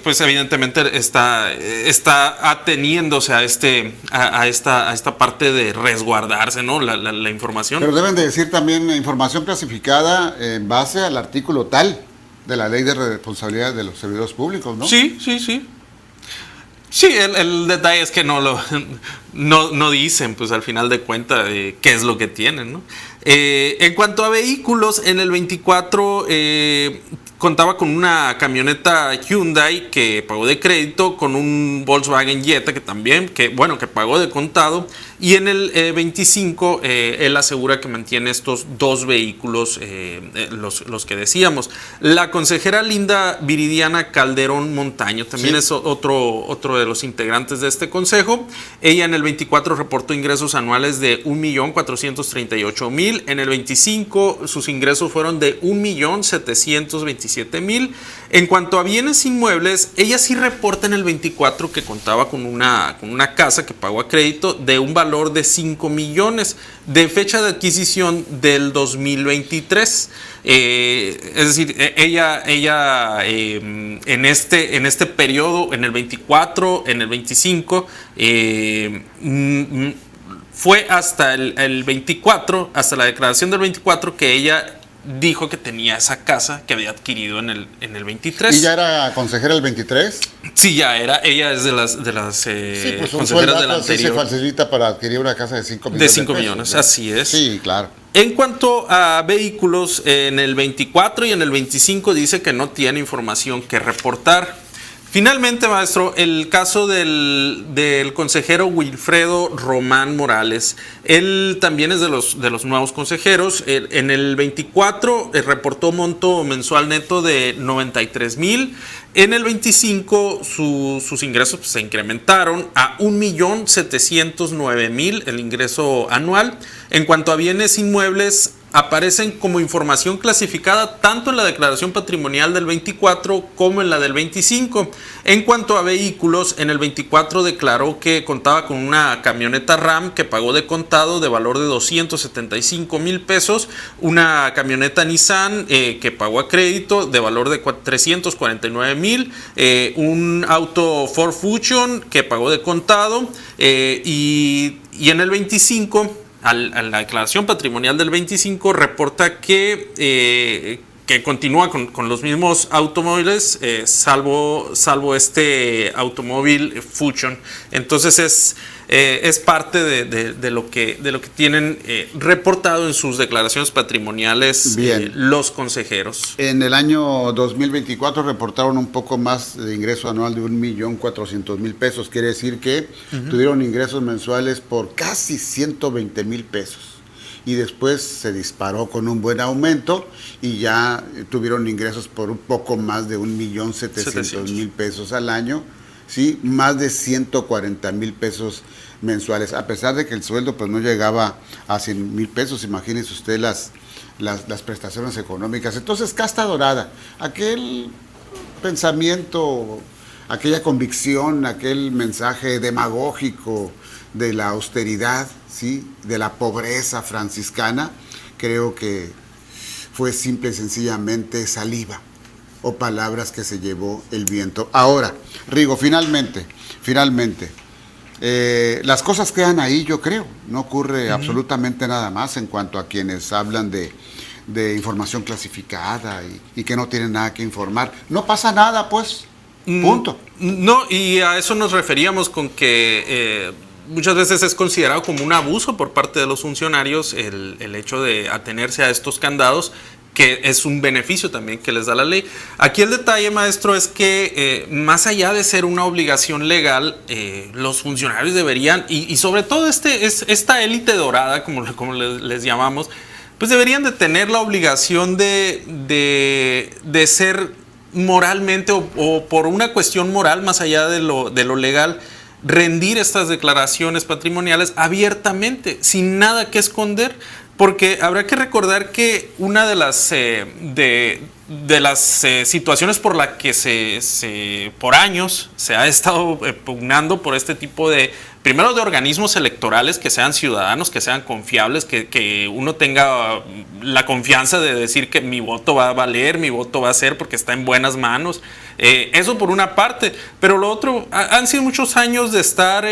Pues evidentemente está ateniéndose a esta parte de resguardarse, ¿no? La información. Pero deben de decir también información clasificada en base al artículo tal de la Ley de Responsabilidad de los Servidores Públicos, ¿no? Sí. Sí, el detalle es que no dicen, pues al final de cuentas, qué es lo que tienen, ¿no? En cuanto a vehículos, en el 24 contaba con una camioneta Hyundai que pagó de crédito, con un Volkswagen Jetta que pagó de contado, y en el 25 él asegura que mantiene estos dos vehículos, los que decíamos. La consejera Linda Viridiana Calderón Montaño también es otro de los integrantes de este consejo. Ella en el 24 reportó ingresos anuales de 1,438,000. En el 25 sus ingresos fueron de 1,725,000 $27,000. En cuanto a bienes inmuebles, ella sí reporta en el 24 que contaba con una casa que pagó a crédito de un valor de 5 millones de fecha de adquisición del 2023. Es decir, ella en este periodo, en el 24, en el 25, fue hasta el 24, hasta la declaración del 24, que ella dijo que tenía esa casa que había adquirido en el 23. ¿Y ya era consejera el 23? Sí, ya era. Ella es de las pues consejeras del anterior. Sí se facilita para adquirir una casa de 5 millones. De 5 millones, ¿no? Así es. Sí, claro. En cuanto a vehículos, en el 24 y en el 25 dice que no tiene información que reportar. Finalmente, maestro, el caso del consejero Wilfredo Román Morales. Él también es de los nuevos consejeros. En el 24 reportó monto mensual neto de 93,000. En el 25 sus ingresos se incrementaron a 1,709,000 el ingreso anual. En cuanto a bienes inmuebles, aparecen como información clasificada tanto en la declaración patrimonial del 24 como en la del 25. En cuanto a vehículos, en el 24 declaró que contaba con una camioneta RAM que pagó de contado de valor de 275,000 pesos, una camioneta Nissan que pagó a crédito de valor de 349,000, un auto Ford Fusion que pagó de contado y en el 25... A la declaración patrimonial del 25 reporta que continúa con los mismos automóviles, salvo este automóvil Fusion. Entonces es parte de lo que tienen reportado en sus declaraciones patrimoniales los consejeros. En el año 2024 reportaron un poco más de ingreso anual de 1,400,000 pesos. Quiere decir que tuvieron ingresos mensuales por casi 120,000 pesos. Y después se disparó con un buen aumento y ya tuvieron ingresos por un poco más de 1,700,000 pesos al año. Sí, más de 140,000 pesos mensuales, a pesar de que el sueldo pues no llegaba a 100,000 pesos. Imagínense usted las prestaciones económicas. Entonces, casta dorada, aquel pensamiento, aquella convicción, aquel mensaje demagógico de la austeridad, ¿sí?, de la pobreza franciscana, creo que fue simple y sencillamente saliva o palabras que se llevó el viento. Ahora, Rigo, finalmente, las cosas quedan ahí, yo creo. No ocurre absolutamente nada más en cuanto a quienes hablan de información clasificada y que no tienen nada que informar. No pasa nada, pues, punto. No, y a eso nos referíamos con que muchas veces es considerado como un abuso por parte de los funcionarios el hecho de atenerse a estos candados, que es un beneficio también que les da la ley. Aquí el detalle, maestro, es que más allá de ser una obligación legal, los funcionarios deberían, y sobre todo esta élite dorada, como les llamamos, pues deberían de tener la obligación de ser moralmente o por una cuestión moral más allá de lo legal, rendir estas declaraciones patrimoniales abiertamente, sin nada que esconder. Porque habrá que recordar que una de las situaciones por la que por años se ha estado pugnando por este tipo primero de organismos electorales que sean ciudadanos, que sean confiables, que uno tenga la confianza de decir que mi voto va a valer, mi voto va a ser porque está en buenas manos. Eso por una parte, pero lo otro, han sido muchos años de estar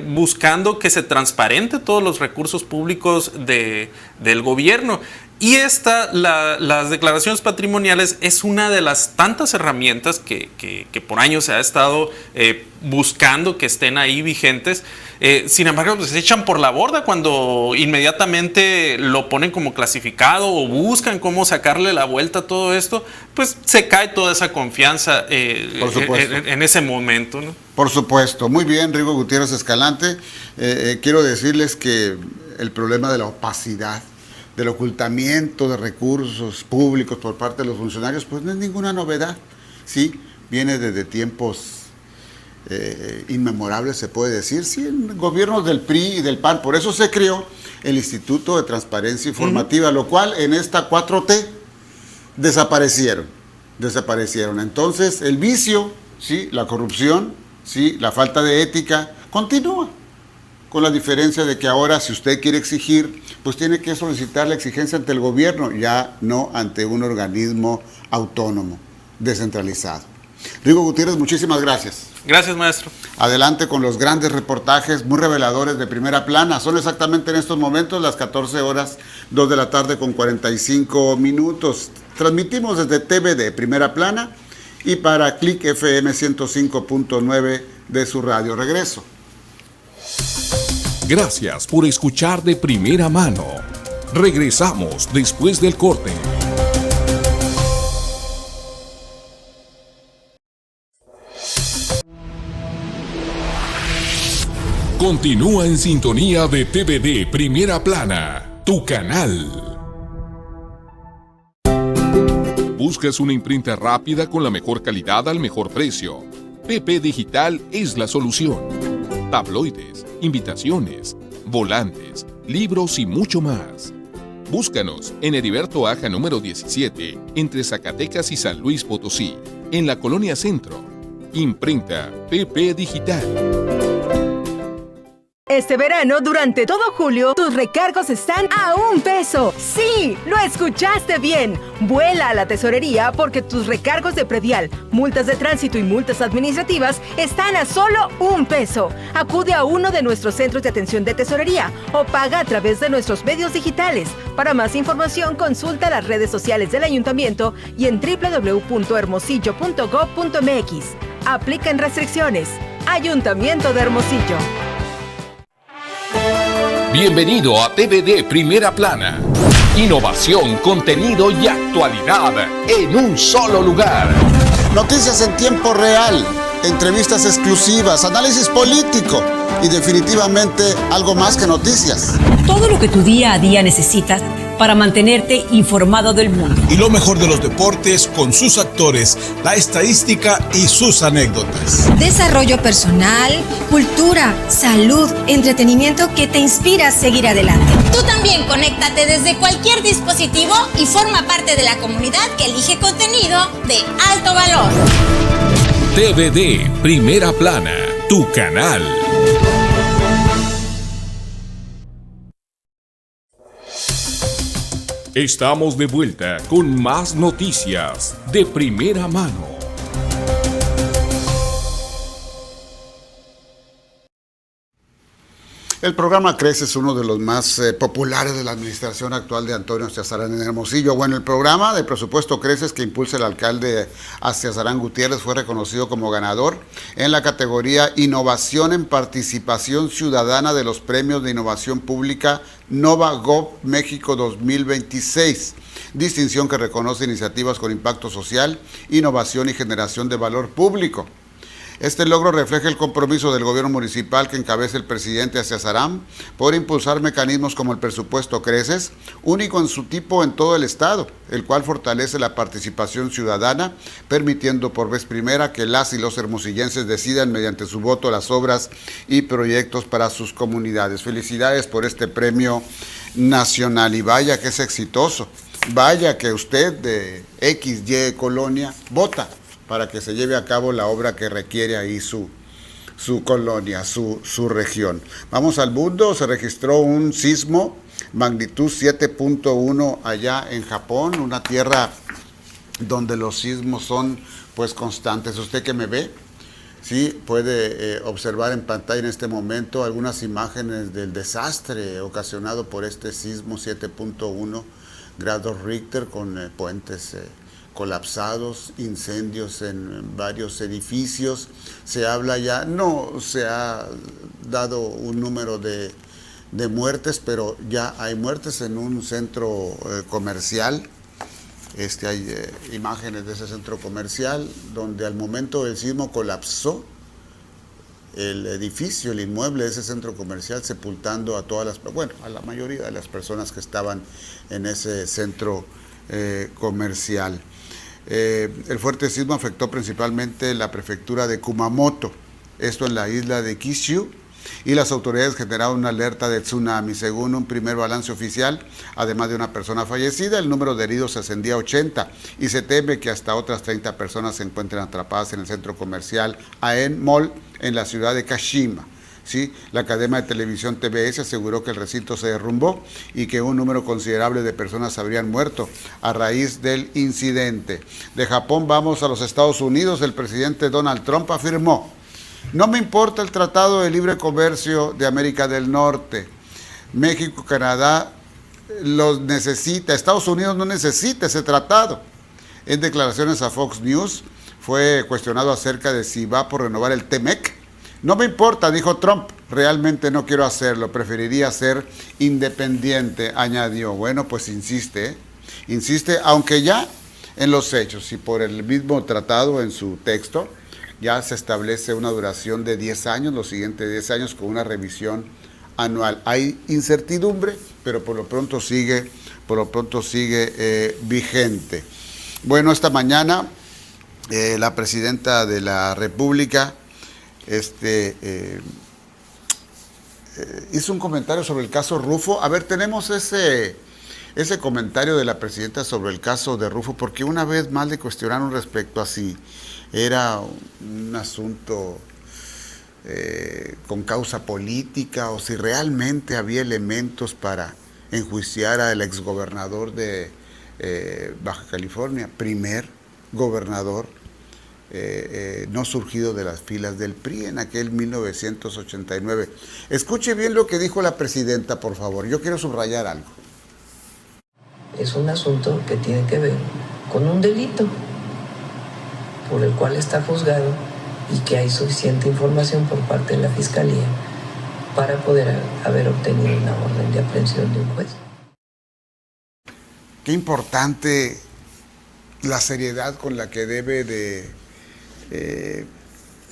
buscando que se transparente todos los recursos públicos del gobierno. Y las declaraciones patrimoniales es una de las tantas herramientas que por años se ha estado buscando que estén ahí vigentes. Sin embargo, pues, se echan por la borda cuando inmediatamente lo ponen como clasificado o buscan cómo sacarle la vuelta a todo esto, pues se cae toda esa confianza en ese momento, ¿no? Por supuesto. Muy bien, Rigo Gutiérrez Escalante. Quiero decirles que el problema de la opacidad, del ocultamiento de recursos públicos por parte de los funcionarios, pues no es ninguna novedad, ¿sí? Viene desde tiempos inmemorables, se puede decir, sí, en gobiernos del PRI y del PAN. Por eso se creó el Instituto de Transparencia Informativa, lo cual en esta 4T desaparecieron. desaparecieron. Entonces, el vicio, ¿sí? La corrupción, ¿sí? La falta de ética, continúa. Con la diferencia de que ahora, si usted quiere exigir, pues tiene que solicitar la exigencia ante el gobierno, ya no ante un organismo autónomo, descentralizado. Rigo Gutiérrez, muchísimas gracias. Gracias, maestro. Adelante con los grandes reportajes muy reveladores de Primera Plana. Son exactamente en estos momentos las 14 horas, 2 de la tarde con 45 minutos. Transmitimos desde TVD Primera Plana y para Click FM 105.9 de su radio. Regreso. Gracias por escuchar de primera mano. Regresamos después del corte. Continúa en sintonía de TVD Primera Plana, tu canal. ¿Buscas una imprenta rápida con la mejor calidad al mejor precio? PP Digital es la solución. Tabloides, invitaciones, volantes, libros y mucho más. Búscanos en Heriberto Aja número 17, entre Zacatecas y San Luis Potosí, en la Colonia Centro. Imprenta PP Digital. Este verano, durante todo julio, tus recargos están a $1. ¡Sí! ¡Lo escuchaste bien! Vuela a la tesorería porque tus recargos de predial, multas de tránsito y multas administrativas están a solo $1. Acude a uno de nuestros centros de atención de tesorería o paga a través de nuestros medios digitales. Para más información, consulta las redes sociales del ayuntamiento y en www.hermosillo.gov.mx. Aplican restricciones. Ayuntamiento de Hermosillo. Bienvenido a TVD Primera Plana. Innovación, contenido y actualidad en un solo lugar. Noticias en tiempo real, entrevistas exclusivas, análisis político y definitivamente algo más que noticias. Todo lo que tu día a día necesitas para mantenerte informado del mundo. Y lo mejor de los deportes con sus actores, la estadística y sus anécdotas. Desarrollo personal, cultura, salud, entretenimiento que te inspira a seguir adelante. Tú también conéctate desde cualquier dispositivo y forma parte de la comunidad que elige contenido de alto valor. TVD Primera Plana, tu canal. Estamos de vuelta con más noticias de primera mano. El programa CRECE es uno de los más populares de la administración actual de Antonio Astiazarán en Hermosillo. Bueno, el programa de presupuesto CRECE que impulsa el alcalde Astiazarán Gutiérrez fue reconocido como ganador en la categoría Innovación en Participación Ciudadana de los Premios de Innovación Pública Nova Gov México 2026. Distinción que reconoce iniciativas con impacto social, innovación y generación de valor público. Este logro refleja el compromiso del gobierno municipal que encabeza el presidente Astiazarán por impulsar mecanismos como el presupuesto CRECES, único en su tipo en todo el estado, el cual fortalece la participación ciudadana, permitiendo por vez primera que las y los hermosillenses decidan mediante su voto las obras y proyectos para sus comunidades. Felicidades por este premio nacional y vaya que es exitoso, vaya que usted de XY Colonia vota para que se lleve a cabo la obra que requiere ahí su colonia, su región. Vamos al mundo, se registró un sismo, magnitud 7.1 allá en Japón, una tierra donde los sismos son pues constantes. Usted que me ve, sí, puede observar en pantalla en este momento algunas imágenes del desastre ocasionado por este sismo 7.1 grados Richter con puentes colapsados, incendios en varios edificios. Se habla ya, no se ha dado un número de muertes, pero ya hay muertes en un centro comercial. Hay imágenes de ese centro comercial donde al momento del sismo colapsó el edificio, el inmueble de ese centro comercial, sepultando a a la mayoría de las personas que estaban en ese centro comercial. El fuerte sismo afectó principalmente la prefectura de Kumamoto, esto en la isla de Kyushu, y las autoridades generaron una alerta de tsunami. Según un primer balance oficial, además de una persona fallecida, el número de heridos ascendía a 80 y se teme que hasta otras 30 personas se encuentren atrapadas en el centro comercial Aen Mall en la ciudad de Kashima. ¿Sí? La cadena de televisión TBS aseguró que el recinto se derrumbó y que un número considerable de personas habrían muerto a raíz del incidente. De Japón vamos a los Estados Unidos. El presidente Donald Trump afirmó: no me importa el Tratado de Libre Comercio de América del Norte. México, Canadá los necesita. Estados Unidos no necesita ese tratado. En declaraciones a Fox News fue cuestionado acerca de si va por renovar el TEMEC. No me importa, dijo Trump, realmente no quiero hacerlo, preferiría ser independiente, añadió. Bueno, pues insiste, aunque ya en los hechos y por el mismo tratado en su texto, ya se establece una duración de 10 años, los siguientes 10 años con una revisión anual. Hay incertidumbre, pero por lo pronto sigue vigente. Bueno, esta mañana la presidenta de la República hizo un comentario sobre el caso Rufo. A ver, tenemos ese comentario de la presidenta sobre el caso de Rufo, porque una vez más le cuestionaron respecto a si era un asunto con causa política o si realmente había elementos para enjuiciar al exgobernador de Baja California, primer gobernador no surgido de las filas del PRI en aquel 1989. Escuche bien lo que dijo la presidenta, por favor. Yo quiero subrayar algo. Es un asunto que tiene que ver con un delito por el cual está juzgado y que hay suficiente información por parte de la Fiscalía para poder haber obtenido una orden de aprehensión de un juez. Qué importante la seriedad con la que debe de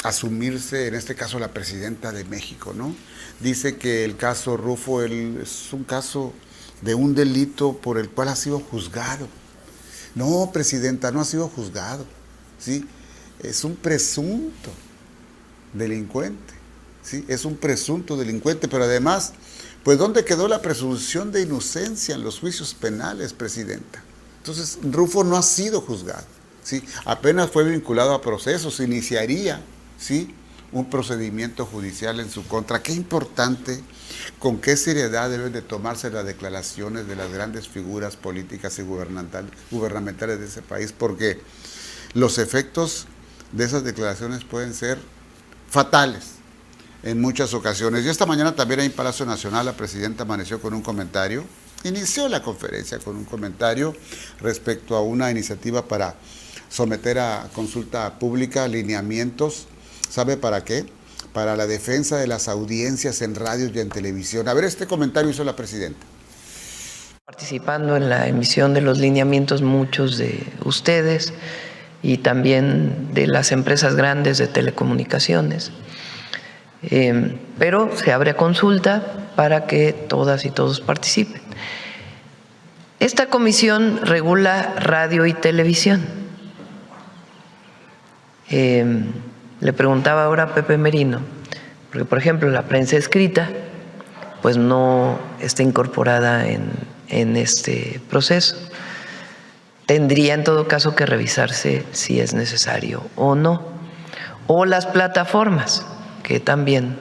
asumirse, en este caso, la presidenta de México, ¿no? Dice que el caso Rufo es un caso de un delito por el cual ha sido juzgado. No, presidenta, no ha sido juzgado, ¿sí? Es un presunto delincuente, ¿sí? Es un presunto delincuente, pero además, pues, ¿dónde quedó la presunción de inocencia en los juicios penales, presidenta? Entonces, Rufo no ha sido juzgado, ¿sí? Apenas fue vinculado a procesos, iniciaría, ¿sí?, un procedimiento judicial en su contra. Qué importante, con qué seriedad deben de tomarse las declaraciones de las grandes figuras políticas y gubernamentales de ese país, porque los efectos de esas declaraciones pueden ser fatales en muchas ocasiones. Y esta mañana también en Palacio Nacional la presidenta amaneció con un comentario, inició la conferencia con un comentario respecto a una iniciativa para someter a consulta pública lineamientos. ¿Sabe para qué? Para la defensa de las audiencias en radio y en televisión. A ver, este comentario hizo la presidenta. Participando en la emisión de los lineamientos muchos de ustedes y también de las empresas grandes de telecomunicaciones. Pero se abre a consulta para que todas y todos participen. Esta comisión regula radio y televisión. Le preguntaba ahora a Pepe Merino, porque por ejemplo la prensa escrita pues no está incorporada en este proceso. Tendría en todo caso que revisarse si es necesario o no. O las plataformas, que también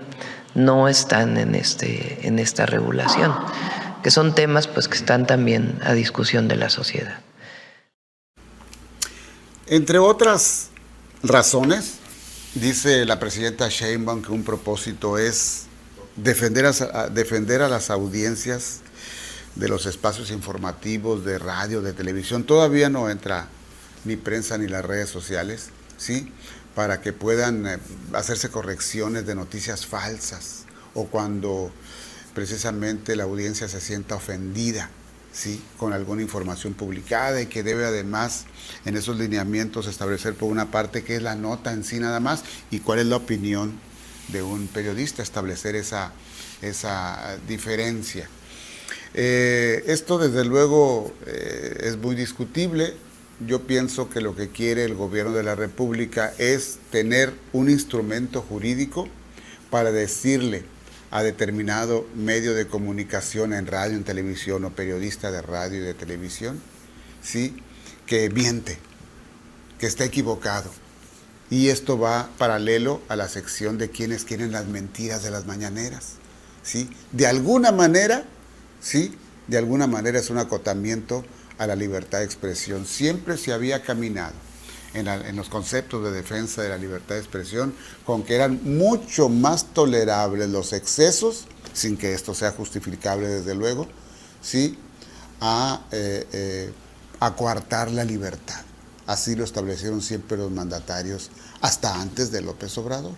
no están en esta regulación, que son temas pues que están también a discusión de la sociedad. Entre otras razones, dice la presidenta Sheinbaum que un propósito es defender a las audiencias de los espacios informativos de radio, de televisión. Todavía no entra ni prensa ni las redes sociales, ¿sí?, para que puedan hacerse correcciones de noticias falsas o cuando precisamente la audiencia se sienta ofendida, ¿sí?, con alguna información publicada, y que debe además en esos lineamientos establecer por una parte qué es la nota en sí nada más y cuál es la opinión de un periodista, establecer esa diferencia. Esto desde luego es muy discutible. Yo pienso que lo que quiere el gobierno de la República es tener un instrumento jurídico para decirle a determinado medio de comunicación en radio, en televisión, o periodista de radio y de televisión, ¿sí?, que miente, que está equivocado. Y esto va paralelo a la sección de quienes quieren las mentiras de las mañaneras, ¿sí? De alguna manera, ¿sí?, de alguna manera es un acotamiento a la libertad de expresión. Siempre se había caminado en los conceptos de defensa de la libertad de expresión con que eran mucho más tolerables los excesos, sin que esto sea justificable desde luego, ¿sí?, a coartar la libertad. Así lo establecieron siempre los mandatarios hasta antes de López Obrador.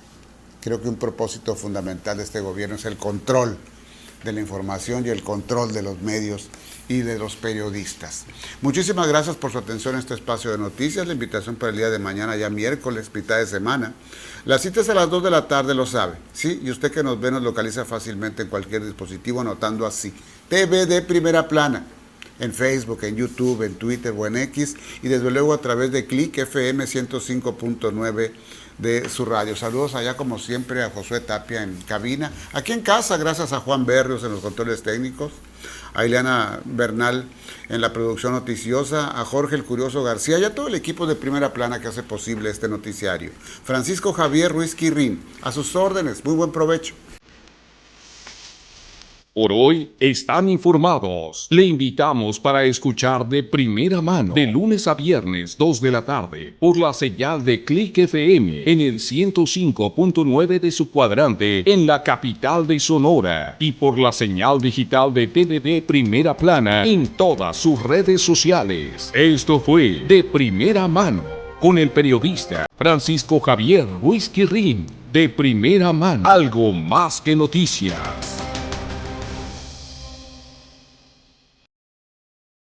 Creo que un propósito fundamental de este gobierno es el control de la información y el control de los medios y de los periodistas. Muchísimas gracias por su atención a este espacio de noticias. La invitación para el día de mañana, ya miércoles, mitad de semana. La cita es a las 2 de la tarde, lo sabe, ¿sí? Y usted que nos ve nos localiza fácilmente en cualquier dispositivo anotando así: TVD Primera Plana, en Facebook, en YouTube, en Twitter o en X, y desde luego a través de Click FM 105.9 de su radio. Saludos allá como siempre a Josué Tapia en cabina, aquí en casa gracias a Juan Berrios en los controles técnicos, a Ileana Bernal en la producción noticiosa, a Jorge el Curioso García y a todo el equipo de Primera Plana que hace posible este noticiario. Francisco Javier Ruiz Quirrín, a sus órdenes, muy buen provecho. Por hoy están informados. Le invitamos para escuchar de primera mano, de lunes a viernes, 2 de la tarde, por la señal de Click FM en el 105.9 de su cuadrante en la capital de Sonora y por la señal digital de TVD Primera Plana en todas sus redes sociales. Esto fue De Primera Mano con el periodista Francisco Javier Ruiz Quirrín. De primera mano, algo más que noticias.